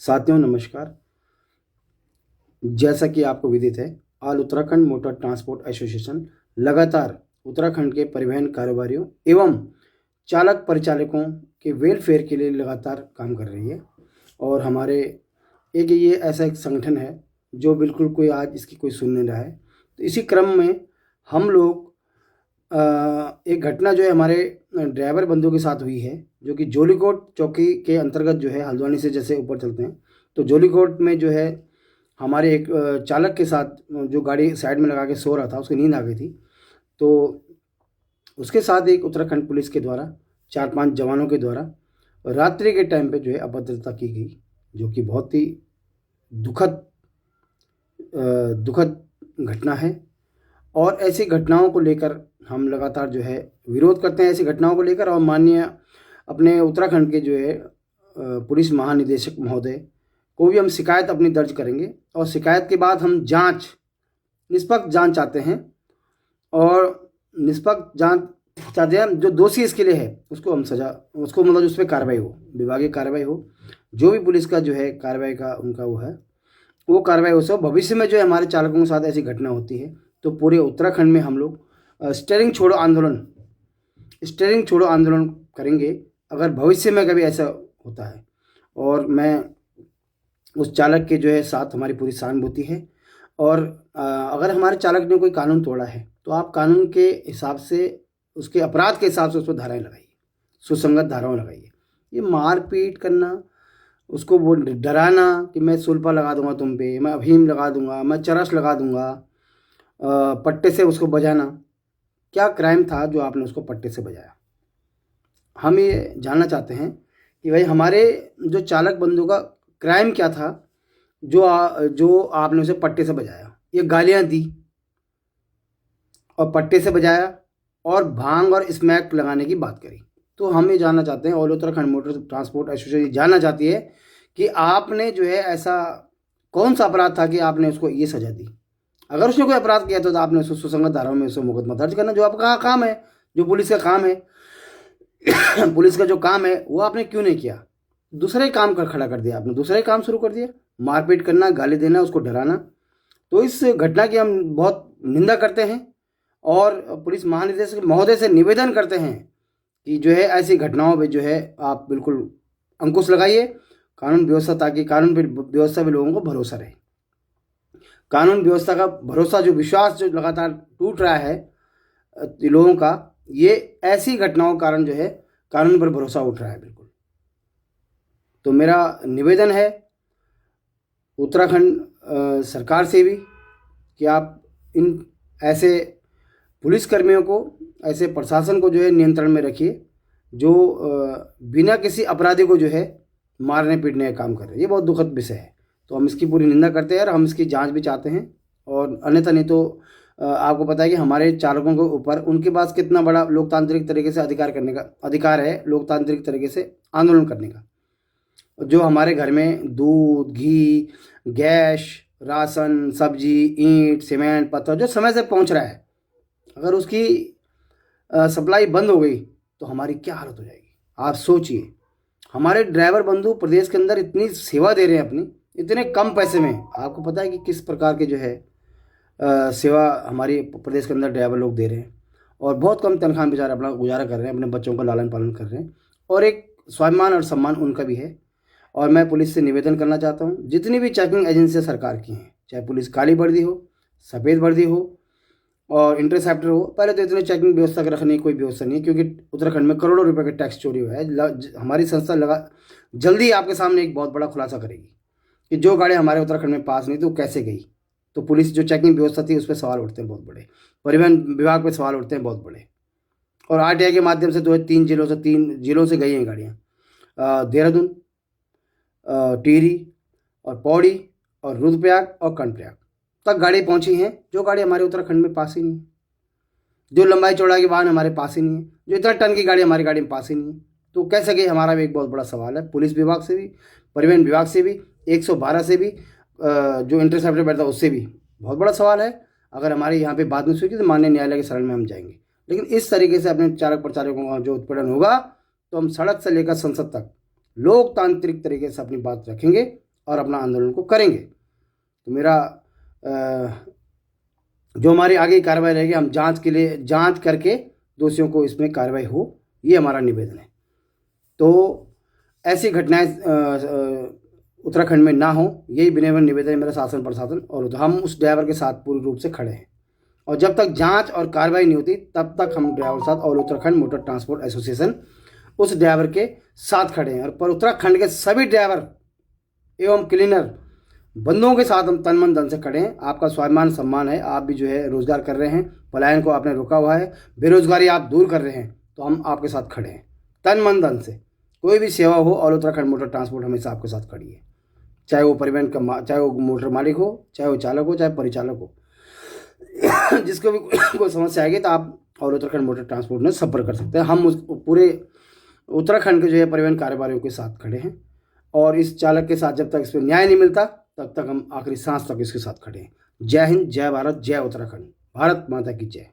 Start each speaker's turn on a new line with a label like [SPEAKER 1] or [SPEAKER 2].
[SPEAKER 1] साथियों नमस्कार। जैसा कि आपको विदित है, all Uttarakhand motor transport association लगातार उत्तराखंड के परिवहन कारोबारियों एवं चालक परिचालकों के वेलफेयर के लिए लगातार काम कर रही है। और हमारे एक ये ऐसा एक संगठन है जो बिल्कुल कोई आज इसकी कोई सुन नहीं रहा है। तो इसी क्रम में हम लोग एक घटना जो है हमारे ड्राइवर बंधु के साथ हुई है, जो कि जोलीकोट चौकी के अंतर्गत जो है हल्द्वानी से जैसे ऊपर चलते हैं तो जोलीकोट में जो है हमारे एक चालक के साथ जो गाड़ी साइड में लगा के सो रहा था, उसकी नींद आ गई थी। तो उसके साथ एक उत्तराखंड पुलिस के द्वारा 4-5 जवानों के द्वारा रात्रि के टाइम पे जो है अभद्रता की गई, जो कि बहुत ही दुखद दुखद घटना है। और ऐसी घटनाओं को लेकर हम लगातार जो है विरोध करते हैं, ऐसी घटनाओं को लेकर। और माननीय अपने उत्तराखंड के जो है पुलिस महानिदेशक महोदय को भी हम शिकायत अपनी दर्ज करेंगे। और शिकायत के बाद हम निष्पक्ष जांच चाहते हैं। और निष्पक्ष जांच चाहते हैं, जो दोषी इसके लिए है उसको हम सजा, उसको मतलब उस पर कार्रवाई हो, विभागीय कार्रवाई हो, जो भी पुलिस का जो है कार्रवाई का उनका वो है वो कार्रवाई हो। सब भविष्य में जो है हमारे चालकों के साथ ऐसी घटना होती है तो पूरे उत्तराखंड में हम लोग स्टीयरिंग छोड़ो आंदोलन करेंगे अगर भविष्य में कभी ऐसा होता है। और मैं उस चालक के जो है साथ हमारी पूरी सहानुभूति है। और अगर हमारे चालक ने कोई कानून तोड़ा है तो आप कानून के हिसाब से, उसके अपराध के हिसाब से उस पर धाराएँ लगाइए, सुसंगत धाराएँ लगाइए। ये मारपीट करना, उसको वो डराना कि मैं सुल्फा लगा दूंगा तुम पे, मैं अफीम लगा दूंगा, मैं चरस लगा दूंगा, पट्टे से उसको बजाना, क्या क्राइम था जो आपने उसको पट्टे से बजाया? हम ये जानना चाहते हैं कि भाई हमारे जो चालक बंधु का क्राइम क्या था जो आपने उसे पट्टे से बजाया। ये गालियाँ दी और पट्टे से बजाया और भांग और स्मैक लगाने की बात करी। तो हम ये जानना चाहते हैं, all Uttarakhand motor transport association जानना चाहती है कि आपने जो है ऐसा कौन सा अपराध था कि आपने उसको ये सजा दी। अगर उसने कोई अपराध किया तो आपने उसको सुसंगत धाराओं में उसको मुकदमा दर्ज करना, जो आपका काम है, जो पुलिस का काम है। पुलिस का जो काम है वो आपने क्यों नहीं किया? दूसरे काम कर खड़ा कर दिया, आपने दूसरे काम शुरू कर दिया, मारपीट करना, गाली देना, उसको डराना। तो इस घटना की हम बहुत निंदा करते हैं और पुलिस महानिदेशक महोदय से निवेदन करते हैं कि जो है ऐसी घटनाओं पे जो है आप बिल्कुल अंकुश लगाइए, कानून व्यवस्था, ताकि कानून पर व्यवस्था पे लोगों को भरोसा रहे। कानून व्यवस्था का भरोसा, जो विश्वास जो लगातार टूट रहा है लोगों का, ये ऐसी घटनाओं के कारण जो है कानून पर भरोसा उठ रहा है बिल्कुल। तो मेरा निवेदन है उत्तराखंड सरकार से भी कि आप इन ऐसे पुलिसकर्मियों को, ऐसे प्रशासन को जो है नियंत्रण में रखिए, जो बिना किसी अपराधी को जो है मारने पीटने का काम कर रहे हैं। ये बहुत दुखद विषय है। तो हम इसकी पूरी निंदा करते हैं और हम इसकी जांच भी चाहते हैं। और अन्यथा नहीं तो आपको पता है कि हमारे चालकों के ऊपर उनके पास कितना बड़ा लोकतांत्रिक तरीके से अधिकार है, लोकतांत्रिक तरीके से आंदोलन करने का। जो हमारे घर में दूध, घी, गैस, राशन, सब्जी, ईंट, सीमेंट, पत्थर जो समय से पहुंच रहा है, अगर उसकी सप्लाई बंद हो गई तो हमारी क्या हालत हो जाएगी? आप सोचिए। हमारे ड्राइवर बंधु प्रदेश के अंदर इतनी सेवा दे रहे हैं अपनी, इतने कम पैसे में। आपको पता है कि किस प्रकार के जो है सेवा हमारी प्रदेश के अंदर ड्राइवर लोग दे रहे हैं और बहुत कम तनख्वाह में बेचारे अपना गुजारा कर रहे हैं, अपने बच्चों का लालन पालन कर रहे हैं और एक स्वाभिमान और सम्मान उनका भी है। और मैं पुलिस से निवेदन करना चाहता हूँ, जितनी भी चेकिंग एजेंसियाँ सरकार की हैं, चाहे पुलिस काली वर्दी हो, सफ़ेद वर्दी हो और इंटरसेप्टर हो, पहले तो इतने चेकिंग व्यवस्था रखने की कोई व्यवस्था नहीं है, क्योंकि उत्तराखंड में करोड़ों रुपए का टैक्स चोरी हुआ है। हमारी संस्था जल्दी आपके सामने एक बहुत बड़ा खुलासा करेगी कि जो गाड़ी हमारे उत्तराखंड में पास नहीं थी वो कैसे गई। तो पुलिस जो चेकिंग व्यवस्था थी उस पर सवाल उठते हैं बहुत बड़े, परिवहन विभाग पर सवाल उठते हैं बहुत बड़े। और RTI के माध्यम से जो है 3 जिलों से गई हैं गाड़ियाँ, देहरादून, टिहरी और पौड़ी और रुद्रप्रयाग और कर्णप्रयाग तक गाड़ी पहुंची हैं, जो गाड़ी हमारे उत्तराखंड में पास ही नहीं है। जो लंबाई चौड़ाई के वाहन हमारे पास ही नहीं है, जो इतना टन की गाड़ी हमारी गाड़ी में पास ही नहीं है। तो कैसे गई, हमारा भी एक बहुत बड़ा सवाल है। पुलिस विभाग से भी, परिवहन विभाग से भी, 112 से भी, जो इंटरसेप्टर बैठता है उससे भी बहुत बड़ा सवाल है। अगर हमारे यहाँ पे बात नहीं सुनी तो माननीय न्यायालय के शरण में हम जाएंगे। लेकिन इस तरीके से अपने चालक प्रचालकों का जो उत्पीड़न होगा तो हम सड़क से लेकर संसद तक लोकतांत्रिक तरीके से अपनी बात रखेंगे और अपना आंदोलन को करेंगे। तो मेरा जो हमारी आगे की कार्रवाई रहेगी, हम जांच करके दोषियों को इसमें कार्रवाई हो, ये हमारा निवेदन है। तो ऐसी घटनाएं उत्तराखंड में ना हो, यही विनम्र निवेदन है मेरा शासन प्रशासन और हम उस ड्राइवर के साथ पूर्ण रूप से खड़े हैं। और जब तक जांच और कार्रवाई नहीं होती तब तक हम ड्राइवर के साथ और उत्तराखंड मोटर ट्रांसपोर्ट एसोसिएशन उस ड्राइवर के साथ खड़े हैं। और पर उत्तराखंड के सभी ड्राइवर एवं क्लीनर बंदों के साथ हम तन मन धन से खड़े हैं। आपका स्वाभिमान सम्मान है, आप भी जो है रोजगार कर रहे हैं, पलायन को आपने रोका हुआ है, बेरोजगारी आप दूर कर रहे हैं, तो हम आपके साथ खड़े हैं तन मन धन से। कोई भी सेवा हो और उत्तराखंड मोटर ट्रांसपोर्ट हमेशा आपके साथ खड़ी है, चाहे वो परिवहन का चाहे वो मोटर मालिक हो, चाहे वो चालक हो, चाहे परिचालक हो। जिसको भी कोई समस्या आएगी तो आप और उत्तराखंड मोटर ट्रांसपोर्ट में संपर्क कर सकते हैं। हम उस पूरे उत्तराखंड के जो है परिवहन कारोबारियों के साथ खड़े हैं और इस चालक के साथ जब तक इस पर न्याय नहीं मिलता तब तक हम आखिरी सांस तक इसके साथ खड़े हैं। जय हिंद, जय भारत, जय उत्तराखंड, भारत माता की जय।